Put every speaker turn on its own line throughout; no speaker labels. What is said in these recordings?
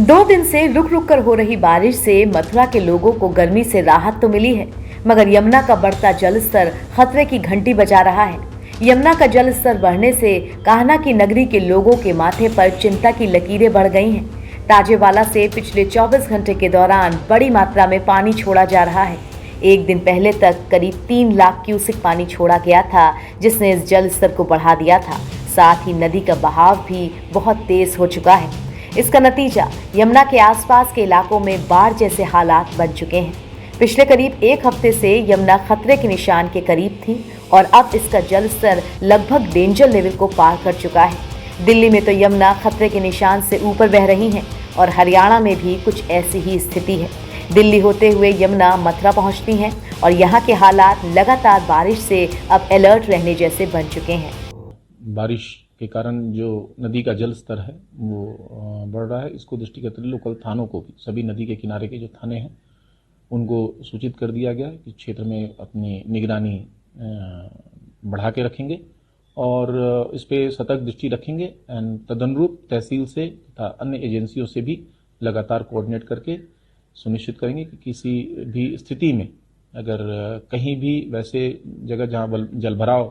2 दिन से रुक रुक कर हो रही बारिश से मथुरा के लोगों को गर्मी से राहत तो मिली है, मगर यमुना का बढ़ता जल स्तर खतरे की घंटी बजा रहा है। यमुना का जल स्तर बढ़ने से कान्हा की नगरी के लोगों के माथे पर चिंता की लकीरें बढ़ गई हैं। ताजेवाला से पिछले 24 घंटे के दौरान बड़ी मात्रा में पानी छोड़ा जा रहा है। एक दिन पहले तक करीब 3 लाख क्यूसेक पानी छोड़ा गया था, जिसने इस जल स्तर को बढ़ा दिया था। साथ ही नदी का बहाव भी बहुत तेज हो चुका है। इसका नतीजा यमुना के आसपास के इलाकों में बाढ़ जैसे हालात बन चुके हैं। पिछले करीब 1 हफ्ते से यमुना खतरे के निशान के करीब थी और अब इसका जल स्तर लगभग डेंजर लेवल को पार कर चुका है। दिल्ली में तो यमुना खतरे के निशान से ऊपर बह रही है और हरियाणा में भी कुछ ऐसी ही स्थिति है। दिल्ली होते हुए यमुना मथुरा पहुंचती हैं और यहाँ के हालात लगातार बारिश से अब अलर्ट रहने जैसे बन चुके हैं।
बारिश के कारण जो नदी का जल स्तर है वो बढ़ रहा है। इसको दृष्टिगत लोकल थानों को भी, सभी नदी के किनारे के जो थाने हैं उनको सूचित कर दिया गया है कि क्षेत्र में अपनी निगरानी बढ़ा के रखेंगे और इस पे सतर्क दृष्टि रखेंगे एंड तदनुरूप तहसील से तथा अन्य एजेंसियों से भी लगातार कोऑर्डिनेट करके सुनिश्चित करेंगे कि किसी भी स्थिति में अगर कहीं भी वैसे जगह जहां जलभराव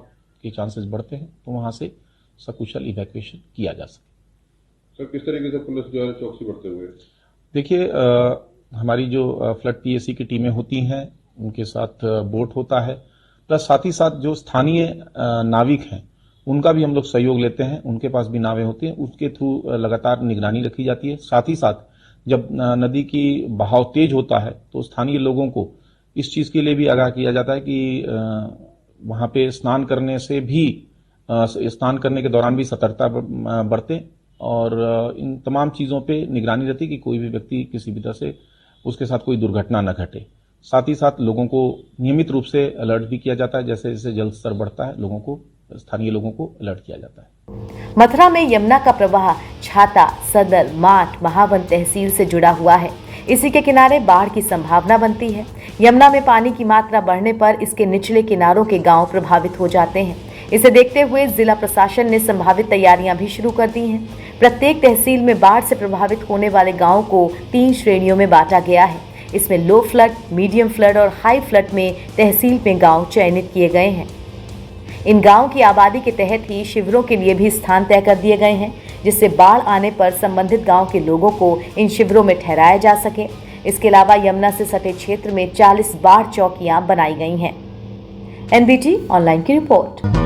के चांसेस बढ़ते हैं तो वहां से सकुशल इवैक्यूएशन किया जा सके।
सर, किस तरीके से पुलिस जो है चौकसी बढ़ते हुए?
देखिए, हमारी जो फ्लड पीएसी की टीमें होती हैं उनके साथ बोट होता है, प्लस साथ ही साथ जो स्थानीय नाविक हैं उनका भी हम लोग सहयोग लेते हैं। उनके पास भी नावें होती हैं, उसके थ्रू लगातार निगरानी रखी जाती है। साथ ही साथ जब नदी की बहाव तेज होता है तो स्थानीय लोगों को इस चीज के लिए भी आगाह किया जाता है कि वहां पे स्नान करने से भी स्नान करने के दौरान भी सतर्कता बरतें और इन तमाम चीजों पे निगरानी रहती कि कोई भी व्यक्ति किसी भी तरह से उसके साथ कोई दुर्घटना न घटे। साथ ही साथ लोगों को नियमित रूप से अलर्ट भी किया जाता है। जैसे जैसे जल स्तर बढ़ता है लोगों को, स्थानीय लोगों को अलर्ट किया जाता है।
मथुरा में यमुना का प्रवाह छाता, सदर, माठ, महावन तहसील से जुड़ा हुआ है। इसी के किनारे बाढ़ की संभावना बनती है। यमुना में पानी की मात्रा बढ़ने पर इसके निचले किनारों के गांव प्रभावित हो जाते हैं। इसे देखते हुए जिला प्रशासन ने संभावित तैयारियां भी शुरू कर दी हैं। प्रत्येक तहसील में बाढ़ से प्रभावित होने वाले गांवों को 3 श्रेणियों में बांटा गया है। इसमें लो फ्लड, मीडियम फ्लड और हाई फ्लड में तहसील में गांव चयनित किए गए हैं। इन गांवों की आबादी के तहत ही शिविरों के लिए भी स्थान तय कर दिए गए हैं, जिससे बाढ़ आने पर संबंधित गांव के लोगों को इन शिविरों में ठहराया जा सके। इसके अलावा यमुना से सटे क्षेत्र में 40 बाढ़ चौकियां बनाई गई हैं। NBT ऑनलाइन की रिपोर्ट।